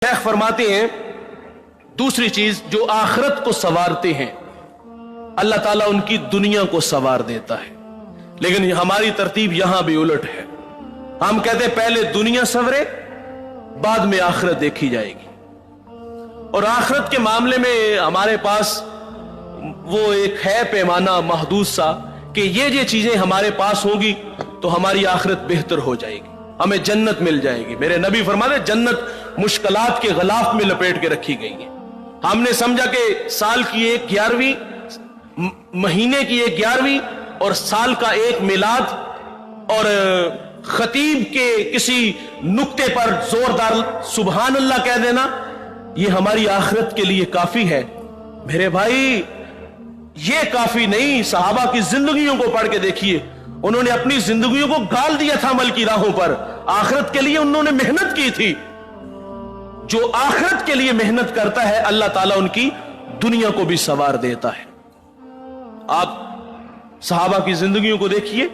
शेख फरमाते हैं दूसरी चीज जो आखिरत को संवारते हैं अल्लाह ताला उनकी दुनिया को संवार देता है। लेकिन हमारी तरतीब यहां भी उलट है। हम कहते हैं पहले दुनिया संवरे बाद में आखिरत देखी जाएगी। और आखिरत के मामले में हमारे पास वो एक है पैमाना महदूद सा कि ये चीजें हमारे पास होंगी तो हमारी आखिरत बेहतर हो जाएगी, हमें जन्नत मिल जाएगी। मेरे नबी फरमाते जन्नत मुश्किलात के गलाफ में लपेट के रखी गई है। हमने समझा कि साल की एक 11वीं, महीने की एक 11वीं और साल का एक मिलाद और खतीब के किसी नुक्ते पर जोरदार सुबहान अल्लाह कह देना ये हमारी आखिरत के लिए काफी है। मेरे भाई ये काफी नहीं, सहाबा की जिंदगियों को पढ़ के देखिए, उन्होंने अपनी जिंदगियों को गाल दिया था अमल की राहों पर। आखिरत के लिए उन्होंने मेहनत की थी। जो आखिरत के लिए मेहनत करता है अल्लाह ताला उनकी दुनिया को भी संवार देता है। आप सहाबा की जिंदगियों को देखिए,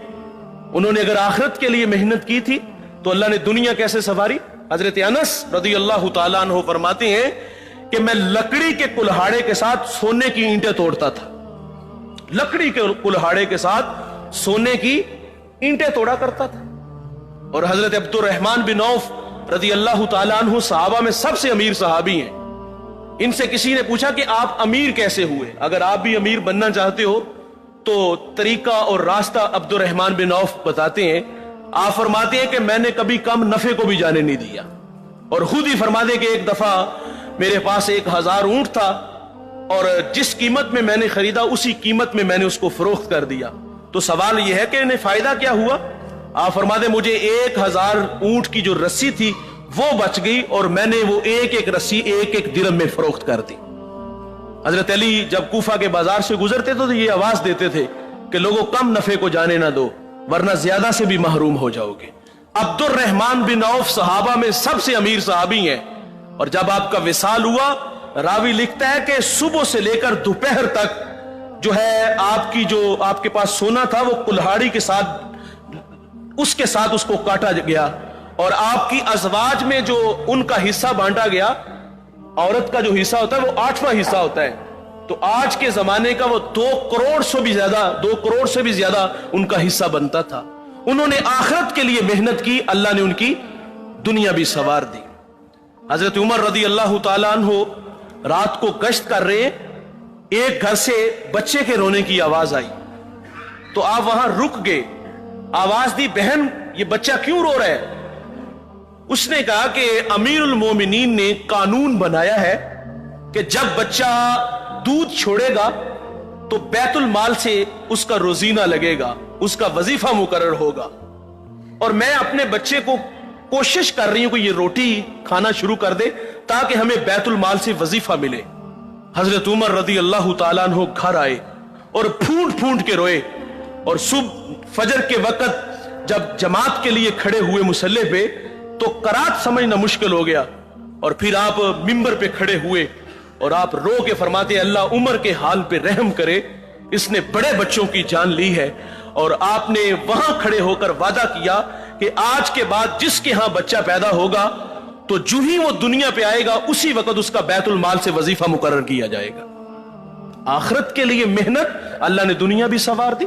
उन्होंने अगर आखिरत के लिए मेहनत की थी तो अल्लाह ने दुनिया कैसे संवारी। हजरत अनस रज़ियल्लाहु ताला अन्हु फरमाते हैं कि मैं लकड़ी के कुल्हाड़े के साथ सोने की ईंटें तोड़ता था। लकड़ी के कुल्हाड़े के साथ सोने की ईंटें तोड़ा करता था। और हजरत अब्दुर्रहमान बिन औफ रज़ियल्लाहु ताला अन्हु सहाबा में सबसे अमीर सहाबी हैं। इनसे किसी ने पूछा कि आप अमीर कैसे हुए, अगर आप भी अमीर बनना चाहते हो तो तरीका और रास्ता अब्दुर्रहमान बिन औफ बताते हैं। आप फरमाते हैं कि मैंने कभी कम नफे को भी जाने नहीं दिया। और खुद ही फरमाते कि एक दफा मेरे पास 1000 ऊंट था और जिस कीमत में मैंने खरीदा उसी कीमत में मैंने उसको फरोख्त कर दिया। तो सवाल यह है कि इन्हें फायदा क्या हुआ। आप फरमाते मुझे 1000 ऊंट की जो रस्सी थी वो बच गई और मैंने वो एक एक रस्सी एक एक दिरहम में फरोख्त कर दी। हजरत अली जब कूफा के बाजार से गुजरते तो ये आवाज देते थे कि लोगों कम नफे को जाने ना दो वरना ज्यादा से भी महरूम हो जाओगे। अब्दुर्रहमान बिन औफ सहाबा में सबसे अमीर सहाबी हैं। और जब आपका विसाल हुआ, रावी लिखता है कि सुबह से लेकर दोपहर तक जो है आपके पास सोना था वो कुल्हाड़ी के साथ उसके साथ उसको काटा गया और आपकी अजवाज में जो उनका हिस्सा बांटा गया, औरत का जो हिस्सा होता है वो 8वां हिस्सा होता है। तो आज के जमाने का वो 2 करोड़ से भी ज्यादा उनका हिस्सा बनता था। उन्होंने आखिरत के लिए मेहनत की, अल्लाह ने उनकी दुनिया भी संवार दी। हजरत उमर रज़ियल्लाहु ताला अन्हु रात को गश्त कर रहे, एक घर से बच्चे के रोने की आवाज आई तो आप वहां रुक गए। आवाज दी, बहन ये बच्चा क्यों रो रहा है। उसने कहा कि अमीरुल मोमिनीन ने कानून बनाया है कि जब बच्चा दूध छोड़ेगा तो बैतुल माल से उसका रोजीना लगेगा, उसका वजीफा मुकर्रर होगा। और मैं अपने बच्चे को कोशिश कर रही हूं कि ये रोटी खाना शुरू कर दे ताकि हमें बैतुल माल से वजीफा मिले। हजरत उमर रज़ियल्लाहु ताला अन्हु घर आए और फूंट फूंट के रोए। और सुबह फजर के वक्त जब जमात के लिए खड़े हुए मुसल्ले पे तो करात समझना मुश्किल हो गया। और फिर आप मिंबर पे खड़े हुए और आप रो के फरमाते अल्लाह उमर के हाल पे रहम करे, इसने बड़े बच्चों की जान ली है। और आपने वहां खड़े होकर वादा किया कि आज के बाद जिसके यहां बच्चा पैदा होगा तो जो ही वो दुनिया पे आएगा उसी वक्त उसका बैतुल माल से वजीफा मुकर्रर किया जाएगा। आखिरत के लिए मेहनत, अल्लाह ने दुनिया भी संवार दी।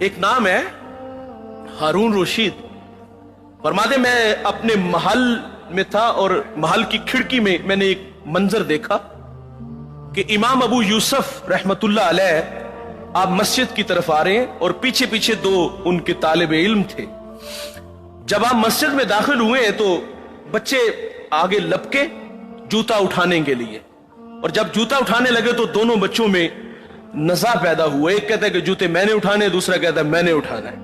एक नाम है हारून रशीद, फरमाते मैं अपने महल में था और महल की खिड़की में मैंने एक मंजर देखा कि इमाम अबू यूसुफ रहमतुल्लाह अलैह आप मस्जिद की तरफ आ रहे हैं और पीछे पीछे 2 उनके तालिब इल्म थे। जब आप मस्जिद में दाखिल हुए तो बच्चे आगे लपके जूता उठाने के लिए, और जब जूता उठाने लगे तो दोनों बच्चों में नज़ा पैदा हुआ। एक कहता है कि जूते मैंने उठाने, दूसरा कहता है मैंने उठाना है।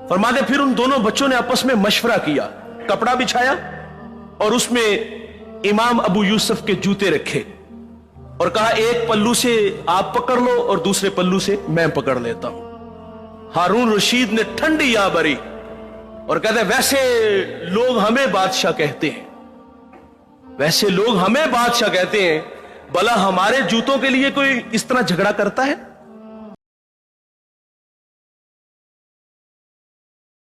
फरमाते फिर उन दोनों बच्चों ने आपस में मशवरा किया, कपड़ा बिछाया और उसमें इमाम अबू यूसुफ के जूते रखे और कहा एक पल्लू से आप पकड़ लो और दूसरे पल्लू से मैं पकड़ लेता हूं। हारून रशीद ने ठंडी या भरी और कहते वैसे लोग हमें बादशाह कहते हैं, वैसे लोग हमें बादशाह कहते हैं, भला हमारे जूतों के लिए कोई इस तरह झगड़ा करता है।